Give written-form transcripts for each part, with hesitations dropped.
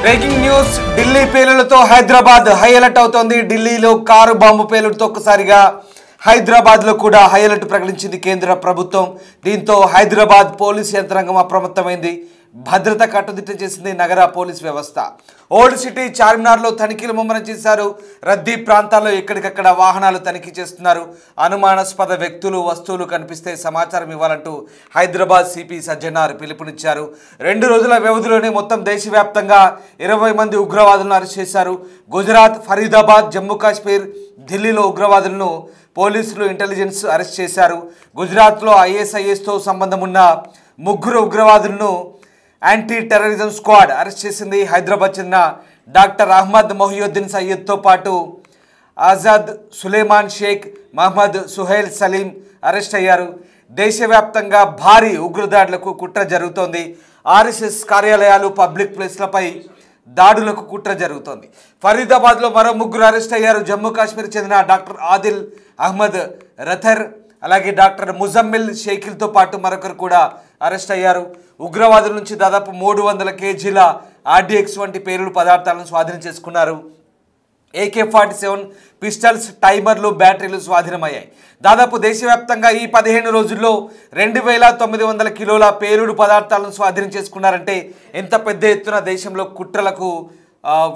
Breaking news Delhi పేలులతో Hyderabad high alert అవుతోంది. ఢిల్లీలో కారు బాంబు పేలుడుతో ఒక్కసారిగా హైదరాబాద్లో కూడా హై అలర్ట్ ప్రకటించింది కేంద్ర ప్రభుత్వం. దీంతో హైదరాబాద్ పోలీస్ యంత్రాంగం అప్రమత్తమైంది. భద్రత కట్టుదిట్టం చేసింది నగర పోలీస్ వ్యవస్థ. ఓల్డ్ సిటీ చార్మినార్లో తనిఖీలు ముమ్మరం చేశారు. రద్దీ ప్రాంతాల్లో ఎక్కడికక్కడ వాహనాలు తనిఖీ చేస్తున్నారు. అనుమానాస్పద వ్యక్తులు వస్తువులు కనిపిస్తే సమాచారం ఇవ్వాలంటూ హైదరాబాద్ సిపి సజ్జనార్ పిలుపునిచ్చారు. 2 రోజుల వ్యవధిలోనే మొత్తం దేశవ్యాప్తంగా 20 మంది ఉగ్రవాదులను అరెస్ట్ చేశారు. గుజరాత్, ఫరీదాబాద్, జమ్మూ కాశ్మీర్, ఢిల్లీలో ఉగ్రవాదులను పోలీసులు ఇంటెలిజెన్స్ అరెస్ట్ చేశారు. గుజరాత్లో ఐఎస్ఐఎస్తో సంబంధం ఉన్న 3 ఉగ్రవాదులను యాంటీ టెర్రరిజం స్క్వాడ్ అరెస్ట్ చేసింది. హైదరాబాద్ చెందిన డాక్టర్ అహ్మద్ మొహియుద్దీన్ సయ్యద్తో పాటు ఆజాద్, సులేమాన్ షేక్, మహమ్మద్ సుహైల్ సలీం అరెస్ట్ అయ్యారు. దేశవ్యాప్తంగా భారీ ఉగ్రదాడులకు కుట్ర జరుగుతోంది. ఆర్ఎస్ఎస్ కార్యాలయాలు, పబ్లిక్ ప్లేస్లపై దాడులకు కుట్ర జరుగుతోంది. ఫరీదాబాద్లో మరో 3 అరెస్ట్ అయ్యారు. జమ్మూ కాశ్మీర్ చెందిన డాక్టర్ ఆదిల్ అహ్మద్ రథర్, అలాగే డాక్టర్ ముజమ్మిల్ షేఖిల్తో పాటు మరొకరు కూడా అరెస్ట్ అయ్యారు. ఉగ్రవాదుల నుంచి దాదాపు 300 కేజీల ఆర్డీఎక్స్ వంటి పేలుడు పదార్థాలను స్వాధీనం చేసుకున్నారు. AK-47 పిస్టల్స్, టైమర్లు, బ్యాటరీలు స్వాధీనమయ్యాయి. దాదాపు దేశవ్యాప్తంగా ఈ 15 రోజుల్లో 2900 కిలోల పేలుడు పదార్థాలను స్వాధీనం చేసుకున్నారంటే ఎంత పెద్ద ఎత్తున దేశంలో కుట్రలకు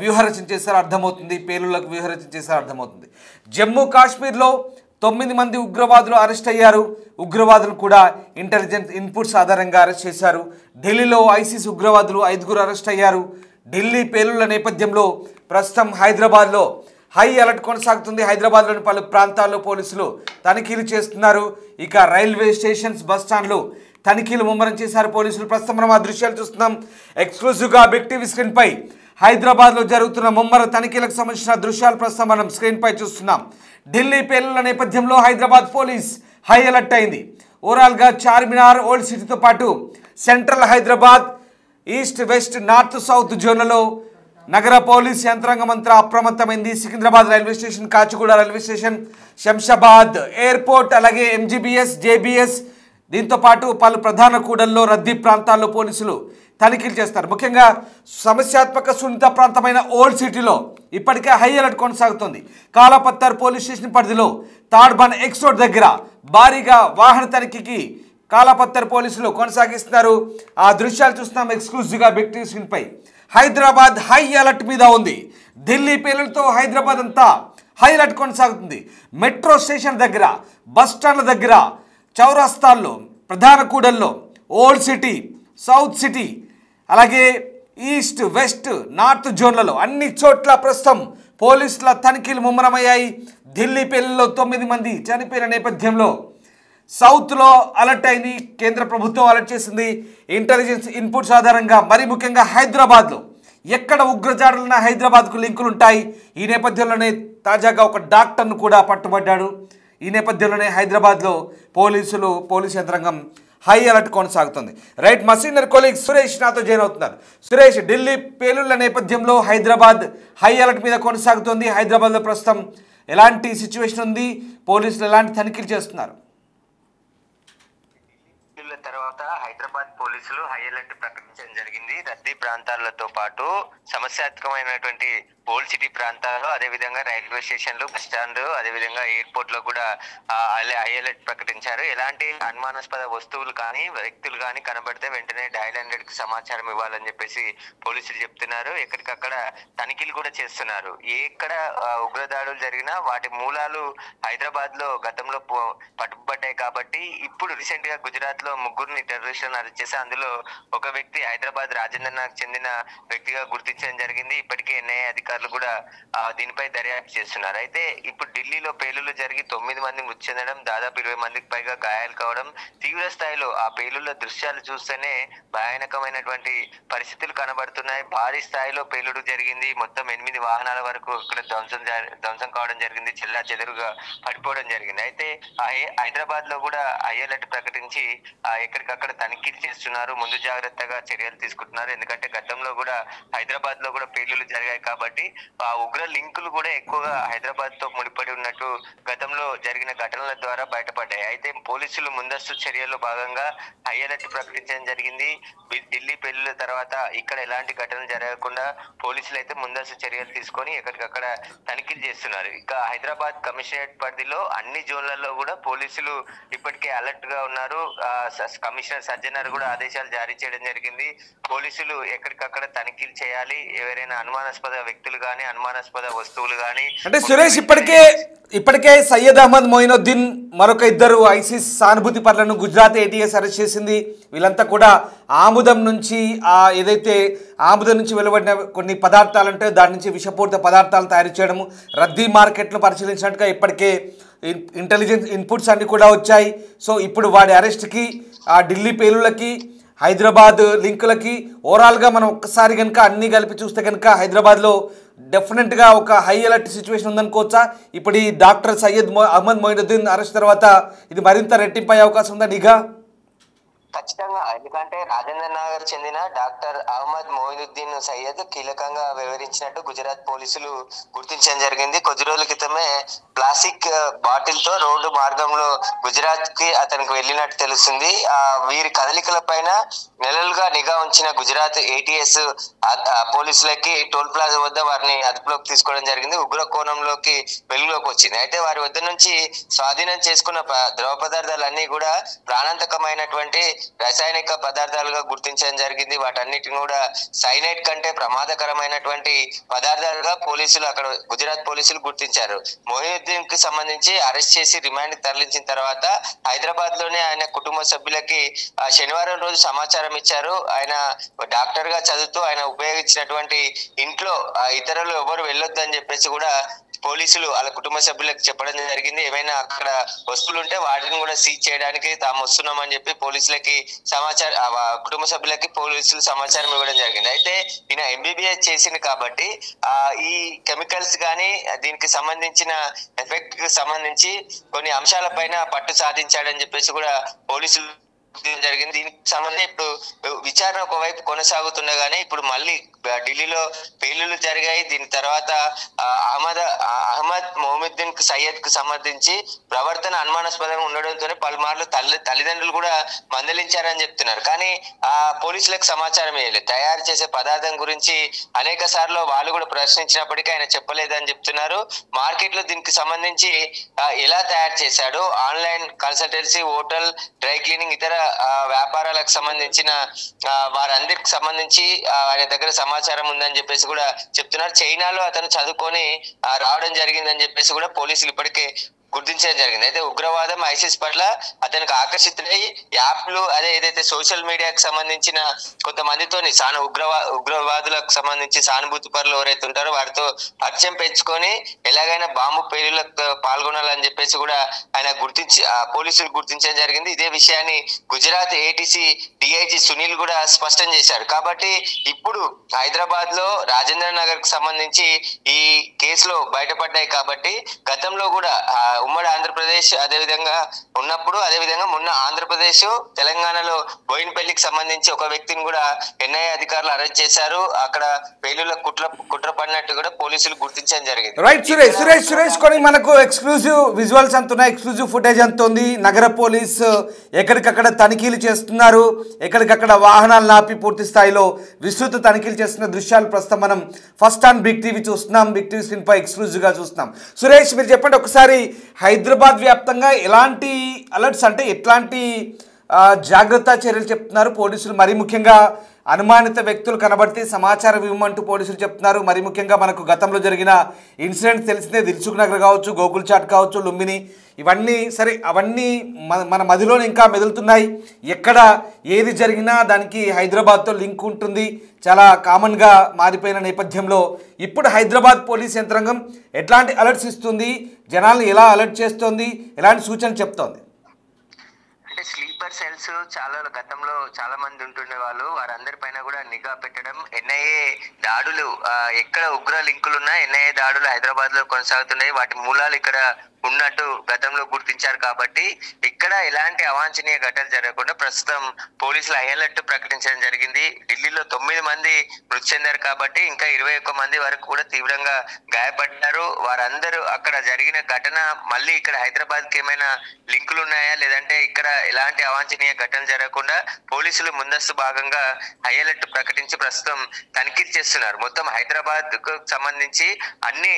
వ్యూహరచన చేశారో అర్థమవుతుంది. పేలుళ్లకు వ్యూహరచన చేశారో అర్థమవుతుంది. జమ్మూ కాశ్మీర్లో 9 మంది ఉగ్రవాదులు అరెస్ట్ అయ్యారు. ఉగ్రవాదులు కూడా ఇంటెలిజెన్స్ ఇన్పుట్స్ ఆధారంగా అరెస్ట్ చేశారు. ఢిల్లీలో ఐసిస్ ఉగ్రవాదులు 5 అరెస్ట్ అయ్యారు. ఢిల్లీ పేలుళ్ల నేపథ్యంలో ప్రస్తుతం హైదరాబాద్లో హై అలర్ట్ కొనసాగుతుంది. హైదరాబాద్లోని పలు ప్రాంతాల్లో పోలీసులు తనిఖీలు చేస్తున్నారు. ఇక రైల్వే స్టేషన్స్, బస్ స్టాండ్లు తనిఖీలు ముమ్మరం చేశారు పోలీసులు. ప్రస్తుతం మనం ఆ దృశ్యాలు చూస్తున్నాం. ఎక్స్క్లూజివ్గా బిగ్ టీవీ స్క్రీన్పై హైదరాబాద్లో జరుగుతున్న ముమ్మర తనిఖీలకు సంబంధించిన దృశ్యాలు ప్రస్తుతం మనం స్క్రీన్పై చూస్తున్నాం. ఢిల్లీ పేలుళ్ల నేపథ్యంలో హైదరాబాద్ పోలీస్ హై అలర్ట్ అయింది. ఓవరాల్గా చార్మినార్, ఓల్డ్ సిటీతో పాటు central Hyderabad, east, west, north, south జోన్లలో నగర పోలీస్ యంత్రాంగం అంతా అప్రమత్తమైంది. Secunderabad railway station, Kacheguda railway station, Shamshabad airport, అలాగే MGBS, JBS, దీంతో పాటు పలు ప్రధాన కూడల్లో, రద్దీ ప్రాంతాల్లో పోలీసులు తనిఖీలు చేస్తారు. ముఖ్యంగా సమస్యాత్మక సున్నిత ప్రాంతమైన ఓల్డ్ సిటీలో ఇప్పటికే హై అలర్ట్ కొనసాగుతుంది. కాలాపత్తర్ పోలీస్ స్టేషన్ పరిధిలో తాడ్బన్ ఎక్స్ రోడ్ దగ్గర భారీగా వాహన తనిఖీకి కాలాపత్తర్ పోలీసులు కొనసాగిస్తున్నారు. ఆ దృశ్యాలు చూస్తున్నాం ఎక్స్క్లూజివ్గా బిగ్ టీవీ స్క్రీన్పై. హైదరాబాద్ హై అలర్ట్ మీద ఉంది. ఢిల్లీ పేలులతో హైదరాబాద్ అంతా హై అలర్ట్ కొనసాగుతుంది. మెట్రో స్టేషన్ దగ్గర, బస్ స్టాండ్ల దగ్గర, చౌరస్తాల్లో, ప్రధాన కూడల్లో, ఓల్డ్ సిటీ, సౌత్ సిటీ, అలాగే ఈస్ట్, వెస్ట్, నార్త్ జోన్లలో అన్ని చోట్ల ప్రస్తుతం పోలీసుల తనిఖీలు ముమ్మరమయ్యాయి. ఢిల్లీ పేలుల్లో 9 మంది చనిపోయిన నేపథ్యంలో సౌత్లో అలర్ట్ అయింది. కేంద్ర ప్రభుత్వం అలర్ట్ చేసింది ఇంటెలిజెన్స్ ఇన్పుట్స్ ఆధారంగా. మరి ముఖ్యంగా హైదరాబాద్లో ఎక్కడ ఉగ్రదాడులున్న హైదరాబాద్కు లింకులు ఉంటాయి. ఈ నేపథ్యంలోనే తాజాగా ఒక డాక్టర్ను కూడా పట్టుబడ్డాడు. ఈ నేపథ్యంలోనే హైదరాబాద్లో పోలీస్ యంత్రాంగం హై అలర్ట్ కొనసాగుతుంది. రైట్, మా సీనియర్ కొలీగ్ సురేష్ నాతో జాయిన్ అవుతున్నారు. సురేష్, ఢిల్లీ పేలుళ్ల నేపథ్యంలో హైదరాబాద్ హై అలర్ట్ మీద కొనసాగుతోంది. హైదరాబాద్లో ప్రస్తుతం ఎలాంటి సిచ్యువేషన్ ఉంది? పోలీసులు ఎలాంటి తనిఖీలు చేస్తున్నారు? తర్వాత హైదరాబాద్ పోలీసులు హై అలర్ట్ ప్రకటించడం జరిగింది. రద్దీ ప్రాంతాలతో పాటు సమస్యాత్మకమైనటువంటి ఓల్డ్ సిటీ ప్రాంతాల్లో, అదేవిధంగా రైల్వే స్టేషన్లు, బస్ స్టాండ్, అదేవిధంగా ఎయిర్పోర్ట్ లో కూడా హై అలర్ట్ ప్రకటించారు. ఎలాంటి అనుమానాస్పద వస్తువులు కానీ వ్యక్తులు కానీ కనబడితే వెంటనే డయల్ 100 కి సమాచారం ఇవ్వాలని చెప్పేసి పోలీసులు చెప్తున్నారు. ఎక్కడికక్కడ తనిఖీలు కూడా చేస్తున్నారు. ఎక్కడ ఉగ్రదాడులు జరిగినా వాటి మూలాలు హైదరాబాద్ లో గతంలో పట్టుబడ్డాయి కాబట్టి ఇప్పుడు రీసెంట్ గా గుజరాత్ లో 3 టెర్రరిస్టులను అరెస్ట్ చేసి అందులో ఒక వ్యక్తి హైదరాబాద్ రాజేంద్రనాథ్ చెందిన వ్యక్తిగా గుర్తించడం జరిగింది. ఇప్పటికే NIA అధికారులు కూడా దీనిపై దర్యాప్తు చేస్తున్నారు. అయితే ఇప్పుడు ఢిల్లీలో పేలుళ్లు జరిగి 9 మంది మృతి చెందడం, దాదాపు 20 మందికి పైగా గాయాలు కావడం, తీవ్ర స్థాయిలో ఆ పేలుళ్ల దృశ్యాలు చూస్తేనే భయానకమైనటువంటి పరిస్థితులు కనబడుతున్నాయి. భారీ స్థాయిలో పేలుడు జరిగింది. మొత్తం 8 వాహనాల వరకు ఇక్కడ ధ్వంసం కావడం జరిగింది. చెల్లా చెదురుగా పడిపోవడం జరిగింది. అయితే హైదరాబాద్ లో కూడా హై అలర్ట్ ప్రకటించి ఎక్కడికక్కడ తనిఖీలు చేస్తున్నారు. ముందు జాగ్రత్తగా చర్యలు తీసుకుంటున్నారు. ఎందుకంటే గతంలో కూడా హైదరాబాద్ లో కూడా పేలుళ్లు జరిగాయి కాబట్టి ఆ ఉగ్ర లింకులు కూడా ఎక్కువగా హైదరాబాద్ తో ముడిపడి ఉన్నట్టు గతంలో జరిగిన ఘటనల ద్వారా బయటపడ్డాయి. అయితే పోలీసులు ముందస్తు చర్యల్లో భాగంగా హై అలర్ట్ ప్రకటించడం జరిగింది. ఢిల్లీ పెళ్లిల తర్వాత ఇక్కడ ఎలాంటి ఘటనలు జరగకుండా పోలీసులు అయితే ముందస్తు చర్యలు తీసుకొని ఎక్కడికక్కడ తనిఖీలు చేస్తున్నారు. ఇక హైదరాబాద్ కమిషనరేట్ పరిధిలో అన్ని జోన్లలో కూడా పోలీసులు ఇప్పటికే అలర్ట్ గా ఉన్నారు. కమిషనర్ సజ్జనర్ కూడా ఆదేశాలు జారీ చేయడం జరిగింది. పోలీసులు ఎక్కడికక్కడ తనిఖీలు చేయాలి. ఎవరైనా అనుమానాస్పద వ్యక్తులు గానీ అనుమానాస్పద వస్తువులు గానీ అంటే సురేష్ ఇప్పటికే సయ్యద్ అహ్మద్ మొయినుద్దీన్ మరొక ఇద్దరు ఐసిస్ సానుభూతి పరులను గుజరాత్ ఏటీఎస్ అరెస్ట్ చేసింది. వీళ్ళంతా కూడా ఆముదం నుంచి ఏదైతే ఆముదం నుంచి వెలువడిన కొన్ని పదార్థాలు ఉంటే దాని నుంచి విషపూరిత పదార్థాలు తయారు చేయడము, రద్దీ మార్కెట్లు పరిశీలించినట్టుగా ఇప్పటికే ఇంటెలిజెన్స్ ఇన్పుట్స్ అన్నీ కూడా వచ్చాయి. సో ఇప్పుడు వాడి అరెస్ట్కి ఢిల్లీ పేలులకి హైదరాబాద్ లింకులకి ఓవరాల్గా మనం ఒక్కసారి కనుక అన్నీ కలిపి చూస్తే కనుక హైదరాబాద్లో డెఫినెట్గా ఒక హై అలర్ట్ సిచ్యువేషన్ ఉందనుకోవచ్చా? ఇప్పుడు ఈ డాక్టర్ సయ్యద్ అహ్మద్ మొయినుద్దీన్ అరెస్ట్ తర్వాత ఇది మరింత రెట్టింపు అయ్యే అవకాశం ఉందా నిఘా? ఖచ్చితంగా. ఎందుకంటే రాజేంద్ర నగర్ చెందిన డాక్టర్ అహ్మద్ మొయినుద్దీన్ సయ్యద్ కీలకంగా వివరించినట్టు గుజరాత్ పోలీసులు గుర్తించడం జరిగింది. కొద్ది రోజుల క్రితమే ప్లాస్టిక్ బాటిల్ తో రోడ్డు మార్గంలో గుజరాత్ కి అతనికి వెళ్ళినట్టు తెలుస్తుంది. వీరి కదలికల పైన నెలలుగా నిఘా ఉంచిన గుజరాత్ ఏటీఎస్ పోలీసులకి టోల్ ప్లాజా వద్ద వారిని అదుపులోకి తీసుకోవడం జరిగింది. ఉగ్ర కోణంలోకి వెలుగులోకి వచ్చింది. అయితే వారి వద్ద నుంచి స్వాధీనం చేసుకున్న ద్రవ పదార్థాలన్నీ కూడా ప్రాణాంతకమైనటువంటి రసాయనిక పదార్థాలుగా గుర్తించడం జరిగింది. వాటన్నిటిని కూడా సైనైడ్ కంటే ప్రమాదకరమైనటువంటి పదార్థాలుగా పోలీసులు అక్కడ గుజరాత్ పోలీసులు గుర్తించారు. మొయినుద్దీన్ కి సంబంధించి అరెస్ట్ చేసి రిమాండ్ తరలించిన తర్వాత హైదరాబాద్ లోనే ఆయన కుటుంబ సభ్యులకి శనివారం రోజు సమాచారం ఇచ్చారు. ఆయన డాక్టర్ గా చదువుతూ ఆయన ఉపయోగించినటువంటి ఇంట్లో ఇతరులు ఎవరు వెళ్ళొద్దు అని చెప్పేసి కూడా పోలీసులు వాళ్ళ కుటుంబ సభ్యులకు చెప్పడం జరిగింది. ఏమైనా అక్కడ వస్తువులు ఉంటే వాటిని కూడా సీజ్ చేయడానికి తాము వస్తున్నామని చెప్పి పోలీసులకి కుటుంబ సభ్యులకి పోలీసులు సమాచారం ఇవ్వడం జరిగింది. అయితే ఈయన ఎంబీబీఎస్ చేసింది కాబట్టి ఈ కెమికల్స్ కానీ దీనికి సంబంధించిన ఎఫెక్ట్ కి సంబంధించి కొన్ని అంశాల పైన పట్టు సాధించాడని చెప్పేసి కూడా పోలీసులు జరిగింది. దీనికి సంబంధించి ఇప్పుడు విచారణ ఒకవైపు కొనసాగుతుండగానే ఇప్పుడు మళ్ళీ ఢిల్లీలో పేలుళ్లు జరిగాయి. దీని తర్వాత అహ్మద్ మొయినుద్దీన్ సయ్యద్ కు సంబంధించి ప్రవర్తన అనుమానాస్పదంగా ఉండడంతోనే పలుమార్లు తల్లిదండ్రులు కూడా మందలించారని చెప్తున్నారు. కానీ పోలీసులకు సమాచారం ఇవ్వలేదు. తయారు చేసే పదార్థం గురించి అనేక సార్లు వాళ్ళు కూడా ప్రశ్నించినప్పటికీ ఆయన చెప్పలేదని చెప్తున్నారు. మార్కెట్ లో దీనికి సంబంధించి ఎలా తయారు చేశాడు, online consultancy, hotel, dry cleaning, ఇతర వ్యాపారాలకు సంబంధించిన వారందరికి సంబంధించి ఆయన దగ్గర సమాచారం ఉందని చెప్పేసి కూడా చెప్తున్నారు. చైనాలో అతను చదువుకొని రావడం జరిగిందని చెప్పేసి కూడా పోలీసులు ఇప్పటికే గుర్తించడం జరిగింది. అయితే ఉగ్రవాదం, ఐసిస్ పట్ల అతనికి ఆకర్షితులై యాప్లు అదే ఏదైతే సోషల్ మీడియాకి సంబంధించిన కొంతమందితోని ఉగ్రవాదులకు సంబంధించి సానుభూతి పరులు ఎవరైతే ఉంటారో వారితో పరిచయం పెంచుకొని ఎలాగైనా బాంబు పేలులకు పాల్గొనాలని చెప్పేసి కూడా ఆయన పోలీసులు గుర్తించడం జరిగింది. ఇదే విషయాన్ని గుజరాత్ ఏటీసీ డిఐజీ సునీల్ కూడా స్పష్టం చేశారు. కాబట్టి ఇప్పుడు హైదరాబాద్ లో రాజేంద్ర నగర్ కు సంబంధించి ఈ కేసులో బయటపడ్డాయి. కాబట్టి గతంలో కూడా ఉమ్మడి ఆంధ్రప్రదేశ్ అదేవిధంగా మొన్న ఆంధ్రప్రదేశ్ తెలంగాణలో బోయినపల్లికి సంబంధించి ఒక వ్యక్తిని కూడా ఎన్ఐఏ అధికారులు అరెస్ట్ చేశారు. అక్కడ పేలుల కుట్ర పడినట్టు కూడా పోలీసులు గుర్తించడం జరిగింది. రైట్ సురేష్ కొన్ని మనకు ఎక్స్క్లూజివ్ విజువల్స్ అంటున్నాయి, ఎక్స్క్లూజివ్ ఫుటేజ్ అంతుంది. నగర పోలీసు ఎక్కడికక్కడ తనిఖీలు చేస్తున్నారు, ఎక్కడికక్కడ వాహనాలు నాపి పూర్తి స్థాయిలో విస్తృత తనిఖీలు చేస్తున్న దృశ్యాలు ప్రస్తుతం మనం ఫస్ట్ ఆన్ బిగ్ టీవీ చూస్తున్నాం. బిగ్ టీవీ స్క్రీన్ పై ఎక్స్క్లూజివ్ గా చూస్తున్నాం. సురేష్ మీరు చెప్పండి ఒకసారి, హైదరాబాద్ వ్యాప్తంగా ఎలాంటి అలర్ట్స్ అంటే ఎట్లాంటి జాగ్రత్త చర్యలు చెప్తున్నారు పోలీసులు? మరీ ముఖ్యంగా అనుమానిత వ్యక్తులు కనబడితే సమాచారం ఇవ్వమంటూ పోలీసులు చెప్తున్నారు. మరి ముఖ్యంగా మనకు గతంలో జరిగిన ఇన్సిడెంట్స్ తెలిసిందే, దిల్సుఖ్ నగర్ కావచ్చు, గోకుల్ చాట్ కావచ్చు, లుంబిని, ఇవన్నీ సరే అవన్నీ మన మదిలోనే ఇంకా మెదులుతున్నాయి. ఎక్కడ ఏది జరిగినా దానికి హైదరాబాద్తో లింక్ ఉంటుంది, చాలా కామన్గా మారిపోయిన నేపథ్యంలో ఇప్పుడు హైదరాబాద్ పోలీస్ యంత్రాంగం ఎట్లాంటి అలర్ట్స్ ఇస్తుంది, జనాల్ని ఎలా అలర్ట్ చేస్తోంది, ఎలాంటి సూచనలు చెప్తోంది? స్లీపర్ సెల్స్ గతంలో చాలా మంది ఉంటుండే వాళ్ళు, వారందరి పైన కూడా నిఘా పెట్టడం, ఎన్ఐఏ దాడులు ఎక్కడ ఉగ్ర లింకులున్నా ఎన్ఐఏ దాడులు హైదరాబాద్ లో కొనసాగుతున్నాయి. వాటి మూలాలు ఇక్కడ ఉన్నట్టు గతంలో గుర్తించారు. కాబట్టి ఇక్కడ ఎలాంటి అవాంఛనీయ ఘటనలు జరగకుండా ప్రస్తుతం పోలీసులు హై అలర్ట్ ప్రకటించడం జరిగింది. ఢిల్లీలో 9 మంది మృతి చెందారు కాబట్టి ఇంకా 21 మంది వరకు కూడా తీవ్రంగా గాయపడ్డారు. వారందరూ అక్కడ జరిగిన ఘటన మళ్ళీ ఇక్కడ హైదరాబాద్ కి ఏమైనా లింకులు ఉన్నాయా, లేదంటే ఇక్కడ ఎలాంటి అవాంఛనీయ ఘటనలు జరగకుండా పోలీసులు ముందస్తు భాగంగా హై అలర్ట్ ప్రకటించి ప్రస్తుతం తనిఖీలు చేస్తున్నారు. మొత్తం హైదరాబాద్ కు సంబంధించి అన్ని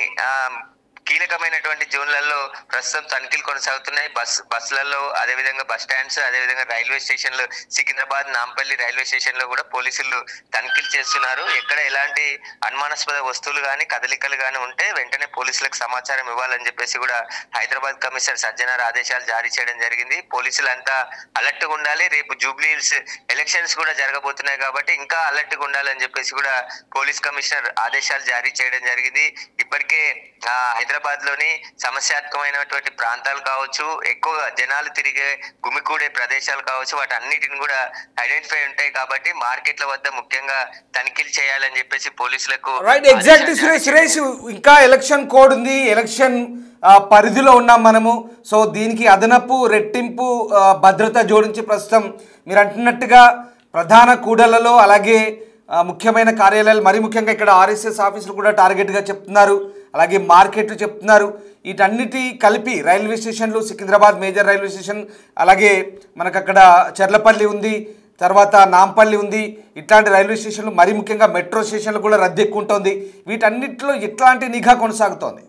కీలకమైనటువంటి జోన్లలో ప్రస్తుతం తనిఖీలు కొనసాగుతున్నాయి. బస్సులలో, అదేవిధంగా బస్ స్టాండ్స్, అదేవిధంగా రైల్వే స్టేషన్లు, సికింద్రాబాద్ నాంపల్లి రైల్వే స్టేషన్ లో కూడా పోలీసులు తనిఖీలు చేస్తున్నారు. ఎక్కడ ఎలాంటి అనుమానాస్పద వస్తువులు గాని కదలికలు గాని ఉంటే వెంటనే పోలీసులకు సమాచారం ఇవ్వాలని చెప్పేసి కూడా హైదరాబాద్ కమిషనర్ సజ్జనార్ ఆదేశాలు జారీ చేయడం జరిగింది. పోలీసులంతా అలర్ట్ గా ఉండాలి. రేపు జూబ్లీహిల్స్ ఎలక్షన్స్ కూడా జరగబోతున్నాయి కాబట్టి ఇంకా అలర్ట్ గా ఉండాలని చెప్పేసి కూడా పోలీస్ కమిషనర్ ఆదేశాలు జారీ చేయడం జరిగింది. ఇప్పటికే హైదరాబాద్ లోని సమస్యాత్మకమైనటువంటి ప్రాంతాలు కావచ్చు, ఎక్కువగా జనాలు తిరిగే గుమికూడే ప్రదేశాలు కావచ్చు, వాటి అన్నిటిని కూడా ఐడెంటిఫై ఉంటాయి కాబట్టి మార్కెట్ల వద్ద ముఖ్యంగా తనిఖీలు చేయాలని చెప్పేసి పోలీసులకు ఎగ్జాక్ట్లీ సురేష్ ఇంకా ఎలక్షన్ కోడ్ ఉంది, ఎలక్షన్ పరిధిలో ఉన్నాం మనము. సో దీనికి అదనపు రెట్టింపు భద్రత జోడించి ప్రస్తుతం మీరు అంటున్నట్టుగా ప్రధాన కూడళ్లలో అలాగే ముఖ్యమైన కార్యాలయాలు, మరి ముఖ్యంగా ఇక్కడ ఆర్ఎస్ఎస్ ఆఫీసులు కూడా టార్గెట్గా చెప్తున్నారు, అలాగే మార్కెట్లు చెప్తున్నారు. వీటన్నిటి కలిపి రైల్వే స్టేషన్లు, సికింద్రాబాద్ మేజర్ రైల్వే స్టేషన్, అలాగే మనకు అక్కడ చర్లపల్లి ఉంది, తర్వాత నాంపల్లి ఉంది, ఇట్లాంటి రైల్వే స్టేషన్లు, మరి ముఖ్యంగా మెట్రో స్టేషన్లు కూడా రద్దీ ఎక్కువ ఉంటుంది. వీటన్నిటిలో ఎట్లాంటి నిఘా కొనసాగుతోంది?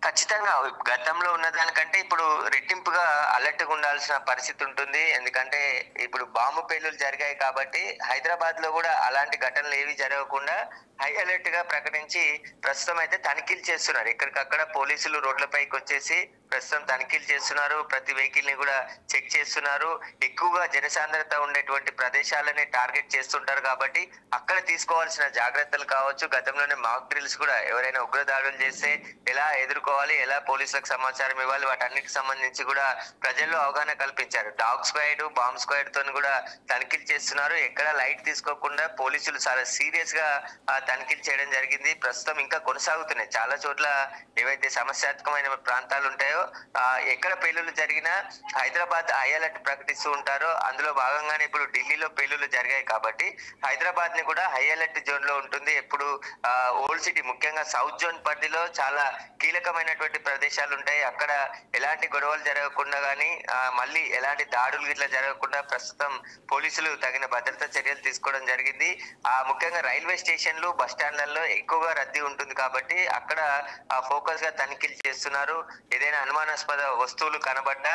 ఖచ్చితంగా గతంలో ఉన్న దానికంటే ఇప్పుడు రెట్టింపుగా అలర్ట్ గా ఉండాల్సిన పరిస్థితి ఉంటుంది. ఎందుకంటే ఇప్పుడు బాంబు పేలులు జరిగాయి కాబట్టి హైదరాబాద్ లో కూడా అలాంటి ఘటనలు ఏవి జరగకుండా హై అలర్ట్ గా ప్రకటించి ప్రస్తుతం అయితే తనిఖీలు చేస్తున్నారు. ఎక్కడికక్కడ పోలీసులు రోడ్లపైకి వచ్చేసి ప్రస్తుతం తనిఖీలు చేస్తున్నారు. ప్రతి వెహికల్ ని కూడా చెక్ చేస్తున్నారు. ఎక్కువగా జనసాంద్రత ఉండేటువంటి ప్రదేశాలని టార్గెట్ చేస్తుంటారు కాబట్టి అక్కడ తీసుకోవాల్సిన జాగ్రత్తలు కావచ్చు, గతంలోనే మాక్ డ్రిల్స్ కూడా ఎవరైనా ఉగ్రదాడులు చేస్తే ఎలా ఎదుర్కోవాలి, ఎలా పోలీసులకు సమాచారం ఇవ్వాలి, వాటన్నిటికి సంబంధించి కూడా ప్రజల్లో అవగాహన కల్పించారు. డాగ్ స్క్వాడ్, బాంబ్ స్క్వాడ్ తో కూడా తనిఖీలు చేస్తున్నారు. ఎక్కడ లైట్ తీసుకోకుండా పోలీసులు చాలా సీరియస్ గా తనిఖీలు చేయడం జరిగింది. ప్రస్తుతం ఇంకా కొనసాగుతున్నాయి. చాలా చోట్ల ఏవైతే సమస్యాత్మకమైన ప్రాంతాలు ఉంటాయో ఎక్కడ పేలులు జరిగినా హైదరాబాద్ హై అలర్ట్ ప్రకటిస్తూ ఉంటారో అందులో భాగంగానే ఇప్పుడు ఢిల్లీలో పేలులు జరిగాయి కాబట్టి హైదరాబాద్ ని కూడా హై అలర్ట్ జోన్ లో ఉంటుంది. ఎప్పుడు ఓల్డ్ సిటీ ముఖ్యంగా సౌత్ జోన్ పరిధిలో చాలా కీలకమైనటువంటి ప్రదేశాలు ఉంటాయి. అక్కడ ఎలాంటి గొడవలు జరగకుండా గానీ మళ్ళీ ఎలాంటి దాడులు ఇట్లా జరగకుండా ప్రస్తుతం పోలీసులు తగిన భద్రతా చర్యలు తీసుకోవడం జరిగింది. ముఖ్యంగా రైల్వే స్టేషన్లు, బస్ స్టాండ్లలో ఎక్కువగా రద్దీ ఉంటుంది కాబట్టి అక్కడ ఫోకస్ గా తనిఖీలు చేస్తున్నారు. ఏదైనా అనుమానాస్పద వస్తువులు కనబడ్డా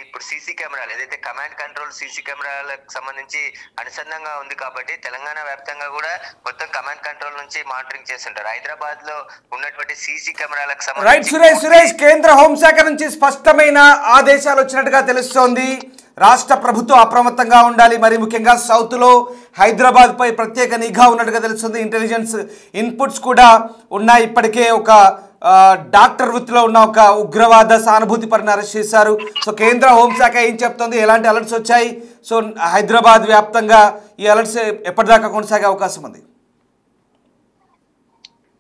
ఇప్పుడు సీసీ కెమెరాలు, ఏదైతే కమాండ్ కంట్రోల్ సీసీ కెమెరాలకు సంబంధించి అనుసంధానంగా ఉంది కాబట్టి తెలంగాణ వ్యాప్తంగా కూడా మొత్తం కమాండ్ కంట్రోల్ నుంచి మానిటరింగ్ చేస్తుంటారు. హైదరాబాద్ లో ఉన్నటువంటి సీసీ కెమెరాలకు సంబంధించి సురేష్ కేంద్ర హోంశాఖ నుంచి స్పష్టమైన ఆదేశాలు వచ్చినట్టుగా తెలుస్తోంది. రాష్ట్ర ప్రభుత్వం అప్రమత్తంగా ఉండాలి. మరి ముఖ్యంగా సౌత్లో హైదరాబాద్ పై ప్రత్యేక నిఘా ఉన్నట్టుగా తెలుస్తుంది. ఇంటెలిజెన్స్ ఇన్పుట్స్ కూడా ఉన్నాయి. ఇప్పటికే ఒక డాక్టర్ వృత్తిలో ఉన్న ఒక ఉగ్రవాద సానుభూతి పరుని అరెస్ట్ చేశారు. సో కేంద్ర హోంశాఖ ఏం చెప్తోంది, ఎలాంటి అలర్ట్స్ వచ్చాయి, సో హైదరాబాద్ వ్యాప్తంగా ఈ అలర్ట్స్ ఎప్పటిదాకా కొనసాగే అవకాశం ఉంది?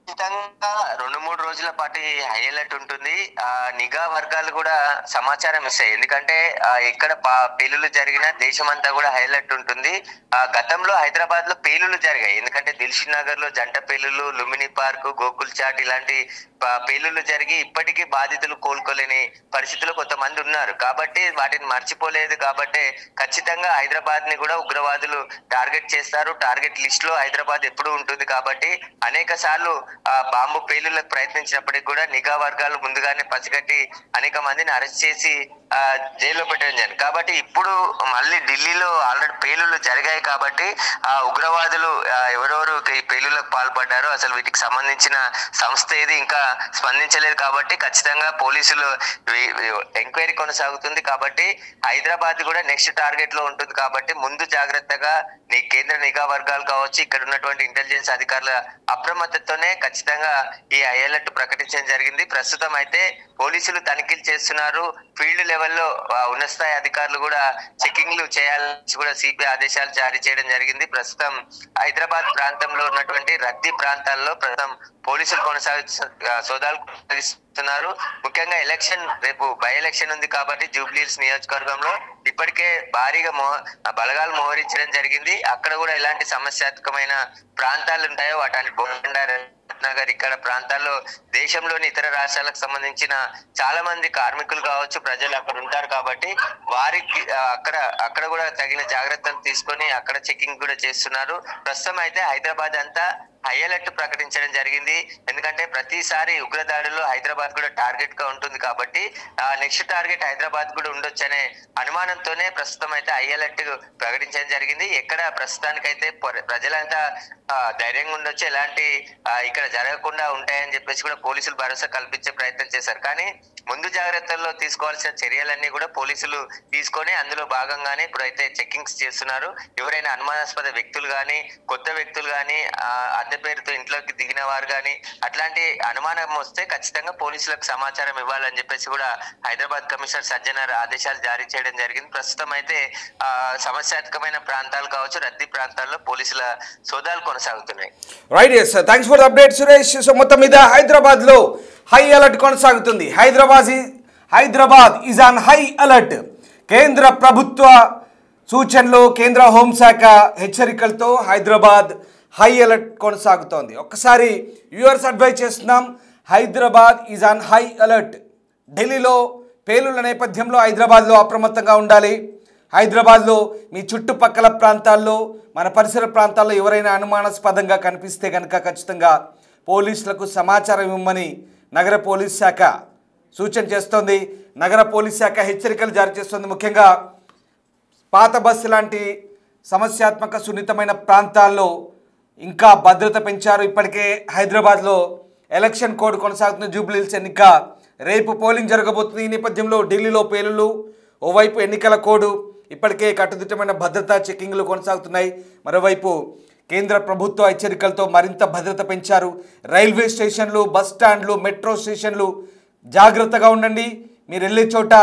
ఖచ్చితంగా 2-3 రోజుల పాటు హై అలర్ట్ ఉంటుంది. నిఘా వర్గాలు కూడా సమాచారం ఇస్తాయి. ఎందుకంటే ఎక్కడ పేలులు జరిగినా దేశమంతా కూడా హై అలర్ట్ ఉంటుంది. గతంలో హైదరాబాద్ లో పేలులు జరిగాయి. ఎందుకంటే దిల్షుక్ నగర్ లో జంట పేలులు, లుంబిని పార్క్, గోకుల్ చాట్ ఇలాంటి పేలులు జరిగి ఇప్పటికీ బాధితులు కోలుకోలేని పరిస్థితుల్లో కొంతమంది ఉన్నారు కాబట్టి వాటిని మర్చిపోలేదు. కాబట్టి ఖచ్చితంగా హైదరాబాద్ ని కూడా ఉగ్రవాదులు టార్గెట్ చేస్తారు. టార్గెట్ లిస్ట్ లో హైదరాబాద్ ఎప్పుడు ఉంటుంది కాబట్టి అనేక సార్లు బాంబు పేలులకు ప్రయత్నించినప్పటికీ కూడా నిఘా వర్గాలు ముందుగానే పసిగట్టి అనేక మందిని అరెస్ట్ చేసి జైల్లో పెట్టడం జరిగింది. కాబట్టి ఇప్పుడు మళ్ళీ ఢిల్లీలో ఆల్రెడీ పేలులు జరిగాయి కాబట్టి ఆ ఉగ్రవాదులు ఎవరెవరు ఈ పేలులకు పాల్పడ్డారో అసలు వీటికి సంబంధించిన సంస్థ ఏది ఇంకా స్పందించలేదు కాబట్టి ఖచ్చితంగా పోలీసులు ఎంక్వైరీ కొనసాగుతుంది. కాబట్టి హైదరాబాద్ కూడా నెక్స్ట్ టార్గెట్ లో ఉంటుంది కాబట్టి ముందు జాగ్రత్తగా కేంద్ర నిఘా వర్గాలు కావచ్చు, ఇక్కడ ఉన్నటువంటి ఇంటెలిజెన్స్ అధికారుల అప్రమత్తతోనే ఖచ్చితంగా ఈ హై అలర్ట్ ప్రకటించడం జరిగింది. ప్రస్తుతం అయితే పోలీసులు తనిఖీలు చేస్తున్నారు. ఫీల్డ్ లెవెల్లో ఉన్నత స్థాయి అధికారులు కూడా చెకింగ్ చెకింగ్లు చేయాలని కూడా సిపి ఆదేశాలు జారీ చేయడం జరిగింది. ప్రస్తుతం హైదరాబాద్ ప్రాంతంలో ఉన్నటువంటి రద్దీ ప్రాంతాల్లో ప్రస్తుతం పోలీసులు సోదాలు కొనసాగిస్తున్నారు. ముఖ్యంగా రేపు బై ఎలక్షన్ ఉంది కాబట్టి జూబ్లీహిల్స్ నియోజకవర్గంలో ఇప్పటికే భారీగా బలగాలు మోహరించడం జరిగింది. అక్కడ కూడా ఎలాంటి సమస్యాత్మకమైన ప్రాంతాలు ఉంటాయో వాటి బోండార్ నగర్ ఇక్కడ ప్రాంతాల్లో దేశంలోని ఇతర రాష్ట్రాలకు సంబంధించిన చాలా మంది కార్మికులు కావచ్చు, ప్రజలు అక్కడ ఉంటారు కాబట్టి వారికి అక్కడ కూడా తగిన జాగ్రత్తలు తీసుకొని అక్కడ చెకింగ్ కూడా చేస్తున్నారు. ప్రస్తుతం అయితే హైదరాబాద్ అంతా హై అలర్ట్ ప్రకటించడం జరిగింది. ఎందుకంటే ప్రతిసారి ఉగ్రదాడుల్లో హైదరాబాద్ కూడా టార్గెట్ గా ఉంటుంది కాబట్టి నెక్స్ట్ టార్గెట్ హైదరాబాద్ కూడా ఉండొచ్చు అనే అనుమానంతోనే ప్రస్తుతం అయితే హై అలర్ట్ ప్రకటించడం జరిగింది. ఎక్కడ ప్రస్తుతానికైతే ప్రజలంతా ధైర్యంగా ఉండొచ్చు, ఎలాంటి ఇక్కడ జరగకుండా ఉంటాయని చెప్పేసి కూడా పోలీసులు భరోసా కల్పించే ప్రయత్నం చేశారు. కానీ ముందు జాగ్రత్తల్లో తీసుకోవాల్సిన చర్యలన్నీ కూడా పోలీసులు తీసుకొని అందులో భాగంగానే ఇప్పుడైతే చెకింగ్స్ చేస్తున్నారు. ఎవరైనా అనుమానాస్పద వ్యక్తులు కానీ కొత్త వ్యక్తులు కానీ అద్దె పేరుతో ఇంట్లోకి దిగిన వారు కానీ అట్లాంటి అనుమానం వస్తే ఖచ్చితంగా పోలీసులకు సమాచారం ఇవ్వాలని చెప్పేసి కూడా హైదరాబాద్ కమిషనర్ సజ్జనార్ ఆదేశాలు జారీ చేయడం జరిగింది. ప్రస్తుతం అయితే సమస్యాత్మకమైన ప్రాంతాలు కావచ్చు, రద్దీ ప్రాంతాల్లో పోలీసుల సోదాలు కొనసాగుతున్నాయి. Right, yes, thanks for the update Suresh. So మొత్తం మీద హైదరాబాద్ లో హై అలర్ట్ కొనసాగుతుంది. Hyderabad is on high alert. కేంద్ర ప్రభుత్వ సూచనలు, కేంద్ర హోంశాఖ హెచ్చరికలతో హైదరాబాద్ హై అలర్ట్ కొనసాగుతోంది. ఒక్కసారి వ్యూవర్స్ అడ్వైజ్ చేస్తున్నాం, Hyderabad is on high alert. ఢిల్లీలో పేలుళ్ల నేపథ్యంలో హైదరాబాద్లో అప్రమత్తంగా ఉండాలి. హైదరాబాద్లో మీ చుట్టుపక్కల ప్రాంతాల్లో, మన పరిసర ప్రాంతాల్లో ఎవరైనా అనుమానాస్పదంగా కనిపిస్తే కనుక ఖచ్చితంగా పోలీసులకు సమాచారం ఇవ్వమని నగర పోలీస్ శాఖ సూచన చేస్తోంది. నగర పోలీస్ శాఖ హెచ్చరికలు జారీ చేస్తోంది. ముఖ్యంగా పాత బస్సు లాంటి సమస్యాత్మక సున్నితమైన ప్రాంతాల్లో ఇంకా భద్రత పెంచారు. ఇప్పటికే హైదరాబాద్లో ఎలక్షన్ కోడ్ కొనసాగుతున్న జూబ్లీహిల్స్ ఎన్నిక, రేపు పోలింగ్ జరగబోతుంది. ఈ నేపథ్యంలో ఢిల్లీలో పేలుళ్లు, ఓవైపు ఎన్నికల కోడ్, ఇప్పటికే కట్టుదిట్టమైన భద్రతా చెకింగ్లు కొనసాగుతున్నాయి. మరోవైపు కేంద్ర ప్రభుత్వ హెచ్చరికలతో మరింత భద్రత పెంచారు. రైల్వే స్టేషన్లు, బస్ స్టాండ్లు, మెట్రో స్టేషన్లు జాగ్రత్తగా ఉండండి. మీరు వెళ్ళే చోట,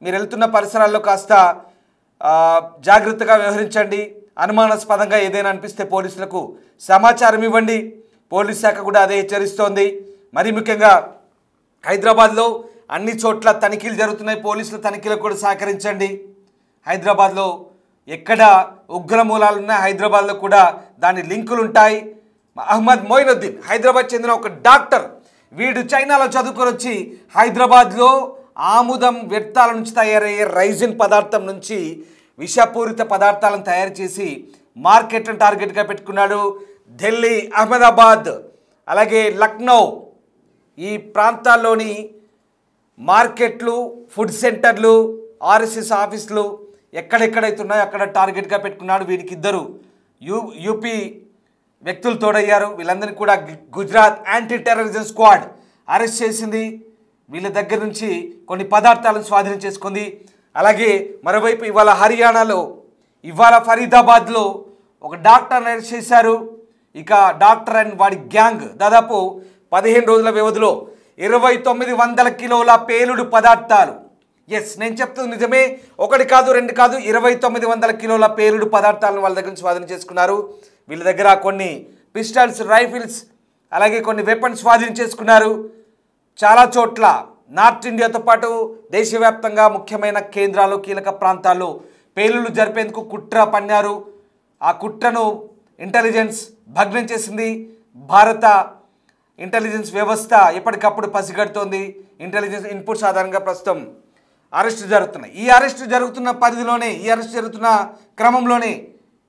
మీరు వెళ్తున్న పరిసరాల్లో కాస్త జాగ్రత్తగా వ్యవహరించండి. అనుమానాస్పదంగా ఏదైనా అనిపిస్తే పోలీసులకు సమాచారం ఇవ్వండి. పోలీస్ శాఖ కూడా అదే హెచ్చరిస్తోంది. మరి ముఖ్యంగా హైదరాబాద్లో అన్ని చోట్ల తనిఖీలు జరుగుతున్నాయి. పోలీసుల తనిఖీలకు కూడా సహకరించండి. హైదరాబాద్లో ఎక్కడ ఉగ్ర మూలాలు ఉన్నాయి, హైదరాబాద్లో కూడా దాని లింకులు ఉంటాయి. అహ్మద్ మొయినుద్దీన్ హైదరాబాద్ చెందిన ఒక డాక్టర్, వీడు చైనాలో చదువుకొని వచ్చి హైదరాబాద్లో ఆముదం వ్యర్థాల నుంచి తయారయ్యే రైజిన్ పదార్థం నుంచి విషపూరిత పదార్థాలను తయారు చేసి మార్కెట్లను టార్గెట్గా పెట్టుకున్నాడు. ఢిల్లీ, అహ్మదాబాద్, అలాగే లక్నో ఈ ప్రాంతాల్లోని మార్కెట్లు, ఫుడ్ సెంటర్లు, ఆర్ఎస్ఎస్ ఆఫీసులు ఎక్కడెక్కడైతే ఉన్నాయో అక్కడ టార్గెట్గా పెట్టుకున్నాడు. వీరికి ఇద్దరు యూపీ వ్యక్తులు తోడయ్యారు. వీళ్ళందరినీ కూడా Gujarat anti terrorism squad arrest చేసింది. వీళ్ళ దగ్గర నుంచి కొన్ని పదార్థాలను స్వాధీనం చేసుకుంది. అలాగే మరోవైపు ఇవాళ హర్యానాలో, ఇవాళ ఫరీదాబాద్లో ఒక డాక్టర్ని అరెస్ట్ చేశారు. ఇక డాక్టర్ అండ్ వాడి గ్యాంగ్ దాదాపు 15 రోజుల వ్యవధిలో 2900 కిలోల పేలుడు పదార్థాలు, ఎస్ నేను చెప్తుంది నిజమే, 1 కాదు 2 కాదు 2900 కిలోల పేలుడు పదార్థాలను వాళ్ళ దగ్గర నుంచి స్వాధీనం చేసుకున్నారు. వీళ్ళ దగ్గర కొన్ని పిస్టల్స్, రైఫిల్స్, అలాగే కొన్ని వెపన్స్ స్వాధీనం చేసుకున్నారు. చాలా చోట్ల నార్త్ ఇండియాతో పాటు దేశవ్యాప్తంగా ముఖ్యమైన కేంద్రాలు, కీలక ప్రాంతాల్లో పేలుళ్లు జరిపేందుకు కుట్ర పన్నారు. ఆ కుట్రను ఇంటెలిజెన్స్ భగ్నం చేసింది. భారత ఇంటెలిజెన్స్ వ్యవస్థ ఎప్పటికప్పుడు పసిగడుతోంది. ఇంటెలిజెన్స్ ఇన్పుట్స్ ఆధారంగా ప్రస్తుతం అరెస్టు జరుగుతున్నాయి. ఈ అరెస్టు జరుగుతున్న పరిధిలోనే, ఈ అరెస్టు జరుగుతున్న క్రమంలోనే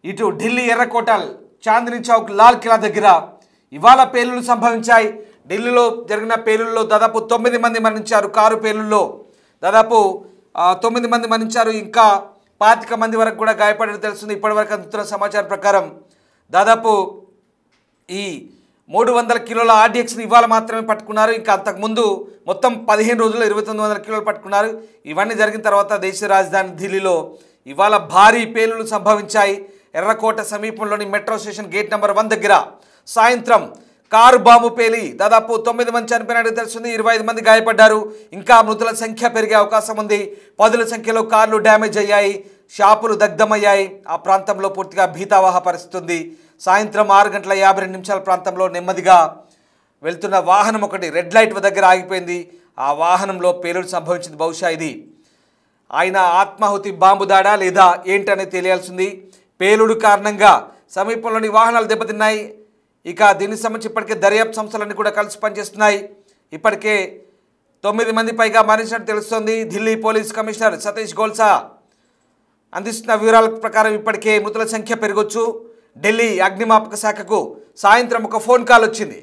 ఇటు ఢిల్లీ ఎర్రకోట, చాందినీ చౌక్, లాల్ కిలా దగ్గర ఇవాళ పేలుళ్లు సంభవించాయి. ఢిల్లీలో జరిగిన పేలుళ్లలో దాదాపు 9 మంది మరణించారు. కారు పేలుళ్లలో దాదాపు 9 మంది మరణించారు. ఇంకా 25 మంది వరకు కూడా గాయపడినట్టు తెలుస్తుంది. ఇప్పటివరకు అందుతున్న సమాచారం ప్రకారం దాదాపు ఈ 300 కిలోల ఆర్డిఎక్స్ని ఇవాళ మాత్రమే పట్టుకున్నారు. ఇంకా అంతకుముందు మొత్తం 15 రోజుల్లో 2900 కిలోలు పట్టుకున్నారు. ఇవన్నీ జరిగిన తర్వాత దేశ రాజధాని ఢిల్లీలో ఇవాళ భారీ పేలుళ్లు సంభవించాయి. ఎర్రకోట సమీపంలోని మెట్రో స్టేషన్ గేట్ నెంబర్ 1 దగ్గర సాయంత్రం కారు బాంబు పేలి దాదాపు 9 మంది చనిపోయినట్టు తెలుస్తుంది. 25 మంది గాయపడ్డారు. ఇంకా మృతుల సంఖ్య పెరిగే అవకాశం ఉంది. పదుల సంఖ్యలో కార్లు డ్యామేజ్ అయ్యాయి, షాపులు దగ్ధమయ్యాయి. ఆ ప్రాంతంలో పూర్తిగా భీతావహ పరిస్థితి ఉంది. సాయంత్రం 6:52 ప్రాంతంలో నెమ్మదిగా వెళ్తున్న వాహనం ఒకటి రెడ్ లైట్ దగ్గర ఆగిపోయింది. ఆ వాహనంలో పేలుడు సంభవించింది. బహుశా ఇది ఆయన ఆత్మాహుతి బాంబు దాడా లేదా ఏంటనేది తెలియాల్సింది. పేలుడు కారణంగా సమీపంలోని వాహనాలు దెబ్బతిన్నాయి. ఇక దీనికి సంబంధించి ఇప్పటికే దర్యాప్తు సంస్థలన్నీ కూడా కలిసి పనిచేస్తున్నాయి. ఇప్పటికే 9 మంది పైగా మరణించినట్టు తెలుస్తోంది. ఢిల్లీ పోలీస్ కమిషనర్ సతీష్ గోల్సా అందిస్తున్న వివరాల ప్రకారం ఇప్పటికే మృతుల సంఖ్య పెరగొచ్చు. ఢిల్లీ అగ్నిమాపక శాఖకు సాయంత్రం ఒక ఫోన్ కాల్ వచ్చింది.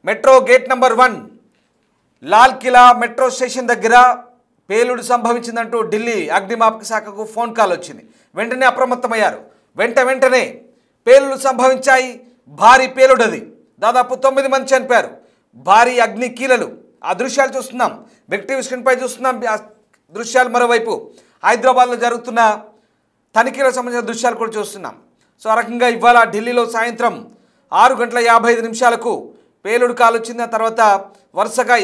Metro gate number 1 Lal Qila metro station దగ్గర పేలుడు సంభవించిందంటూ ఢిల్లీ అగ్నిమాపక శాఖకు ఫోన్ కాల్ వచ్చింది. వెంటనే అప్రమత్తమయ్యారు. వెంటనే పేలుడు సంభవించాయి. భారీ పేలుడు అది. దాదాపు 9 మంది చనిపోయారు. భారీ అగ్ని కీలలు. ఆ దృశ్యాలు చూస్తున్నాం. బిగ్ టీవీ స్క్రీన్పై చూస్తున్నాం. ఆ దృశ్యాలు మరోవైపు హైదరాబాద్లో జరుగుతున్న తనిఖీలకు సంబంధించిన దృశ్యాలు కూడా చూస్తున్నాం. సో ఆ రకంగా ఇవాళ ఢిల్లీలో సాయంత్రం 6:55 పేలుడు కాల్ వచ్చింది. ఆ తర్వాత వరుసగా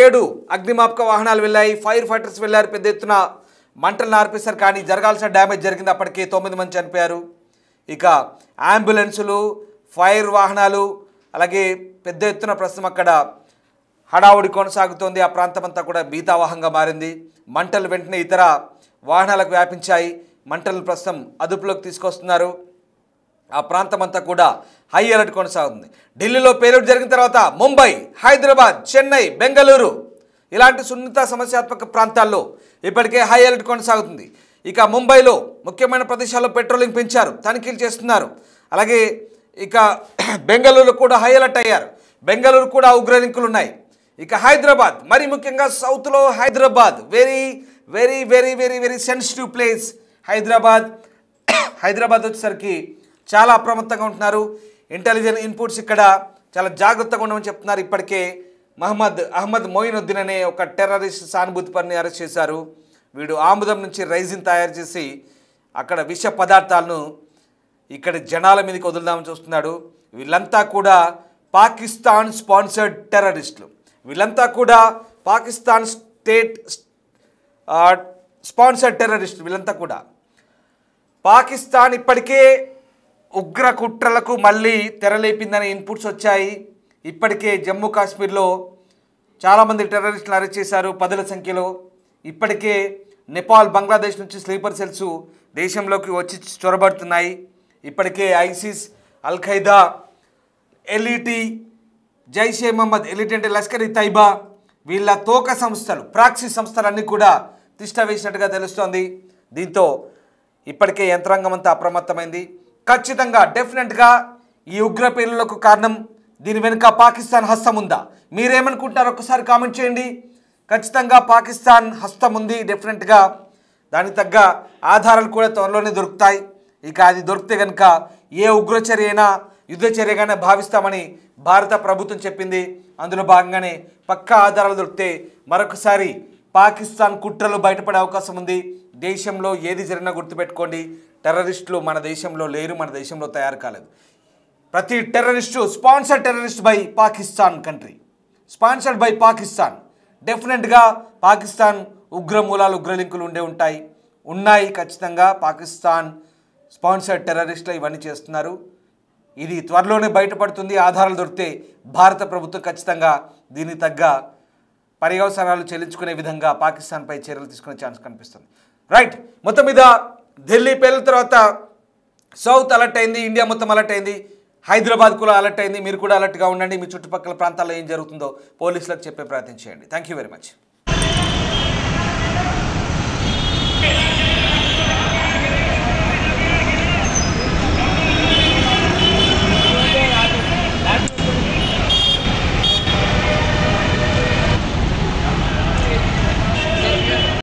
7 అగ్నిమాపక వాహనాలు వెళ్ళాయి. ఫైర్ ఫైటర్స్ వెళ్ళారు. పెద్ద ఎత్తున మంటలను ఆర్పేశారు. కానీ జరగాల్సిన డ్యామేజ్ జరిగింది. అప్పటికే 9 మంది చనిపోయారు. ఇక అంబులెన్సులు, ఫైర్ వాహనాలు, అలాగే పెద్ద ఎత్తున ప్రస్తుతం అక్కడ హడావుడి కొనసాగుతోంది. ఆ ప్రాంతం అంతా కూడా భీతావహంగా మారింది. మంటలు వెంటనే ఇతర వాహనాలకు వ్యాపించాయి. మంటలను ప్రస్తుతం అదుపులోకి తీసుకొస్తున్నారు. ఆ ప్రాంతం అంతా కూడా హై అలర్ట్ కొనసాగుతుంది. ఢిల్లీలో పేలుడు జరిగిన తర్వాత ముంబై, హైదరాబాద్, చెన్నై, బెంగళూరు ఇలాంటి సున్నిత సమస్యాత్మక ప్రాంతాల్లో ఇప్పటికే హై అలర్ట్ కొనసాగుతుంది. ఇక ముంబైలో ముఖ్యమైన ప్రదేశాల్లో పెట్రోలింగ్ పెంచారు, తనిఖీలు చేస్తున్నారు. అలాగే ఇక బెంగళూరు కూడా హై అలర్ట్ అయ్యారు. బెంగళూరు కూడా ఉగ్రలింకులు ఉన్నాయి. ఇక హైదరాబాద్, మరి ముఖ్యంగా సౌత్లో Hyderabad very very very very very sensitive place. Hyderabad వచ్చేసరికి చాలా అప్రమత్తంగా ఉంటున్నారు. ఇంటెలిజెన్స్ ఇన్పుట్స్ ఇక్కడ చాలా జాగ్రత్తగా ఉండమని చెప్తున్నారు. ఇప్పటికే అహ్మద్ మొయినుద్దీన్ అనే ఒక టెర్రరిస్ట్ సానుభూతిపరిని అరెస్ట్ చేశారు. వీడు ఆముదం నుంచి రైజిన్ తయారు చేసి అక్కడ విష పదార్థాలను ఇక్కడ జనాల మీదకి వదులుదామని చూస్తున్నాడు. వీళ్ళంతా కూడా పాకిస్తాన్ స్పాన్సర్డ్ టెర్రరిస్టులు. వీళ్ళంతా కూడా పాకిస్తాన్ స్టేట్ స్పాన్సర్డ్ టెర్రరిస్టులు. వీళ్ళంతా కూడా పాకిస్తాన్ ఇప్పటికే ఉగ్ర కుట్రలకు మళ్ళీ తెరలేపిందనే ఇన్పుట్స్ వచ్చాయి. ఇప్పటికే జమ్మూ కాశ్మీర్లో చాలామంది టెర్రరిస్టులు అరెస్ట్ చేశారు, 10ల సంఖ్యలో. ఇప్పటికే నేపాల్, బంగ్లాదేశ్ నుంచి స్లీపర్ సెల్స్ దేశంలోకి వచ్చి చొరబడుతున్నాయి. ఇప్పటికే ISIS, al Qaeda, LET, Jaish e Mohammed, LET అంటే లష్కర్ ఇ తైబా, వీళ్ళ తోక సంస్థలు, ప్రాక్సీ సంస్థలన్నీ కూడా తిష్ట వేసినట్టుగా తెలుస్తోంది. దీంతో ఇప్పటికే యంత్రాంగం అంతా అప్రమత్తమైంది. ఖచ్చితంగా డెఫినెట్గా ఈ ఉగ్ర పేలులకు కారణం, దీని వెనుక పాకిస్తాన్ హస్తం ఉందా? మీరేమనుకుంటారో ఒకసారి కామెంట్ చేయండి. ఖచ్చితంగా పాకిస్తాన్ హస్తం ఉంది డెఫినెట్గా. దానికి తగ్గ ఆధారాలు కూడా త్వరలోనే దొరుకుతాయి. ఇక అది దొరికితే కనుక ఏ ఉగ్రచర్య అయినా యుద్ధచర్యగానే భావిస్తామని భారత ప్రభుత్వం చెప్పింది. అందులో భాగంగానే పక్కా ఆధారాలు దొరికితే మరొకసారి పాకిస్తాన్ కుట్రలు బయటపడే అవకాశం ఉంది. దేశంలో ఏది జరిగినా గుర్తుపెట్టుకోండి, టెర్రరిస్టులు మన దేశంలో లేరు, మన దేశంలో తయారు కాలేదు. ప్రతి terrorist sponsored terrorist by Pakistan country, sponsored by Pakistan. డెఫినెట్గా పాకిస్తాన్ ఉగ్ర మూలాలు, ఉగ్ర లింకులు ఉన్నాయి ఖచ్చితంగా. పాకిస్తాన్ స్పాన్సర్డ్ టెర్రరిస్టులు ఇవన్నీ చేస్తున్నారు. ఇది త్వరలోనే బయటపడుతుంది. ఆధారాలు దొరికితే భారత ప్రభుత్వం ఖచ్చితంగా దీనికి తగ్గ పర్యవసానాలు చెల్లించుకునే విధంగా పాకిస్తాన్పై చర్యలు తీసుకునే ఛాన్స్ కనిపిస్తుంది. రైట్, మొత్తం మీద ఢిల్లీ పేలుల తర్వాత సౌత్ అలర్ట్ అయింది, ఇండియా మొత్తం అలర్ట్ అయింది, హైదరాబాద్ కూడా అలర్ట్ అయింది. మీరు కూడా అలర్ట్గా ఉండండి. మీ చుట్టుపక్కల ప్రాంతాల్లో ఏం జరుగుతుందో పోలీసులకు చెప్పే ప్రయత్నం చేయండి. Thank you very much.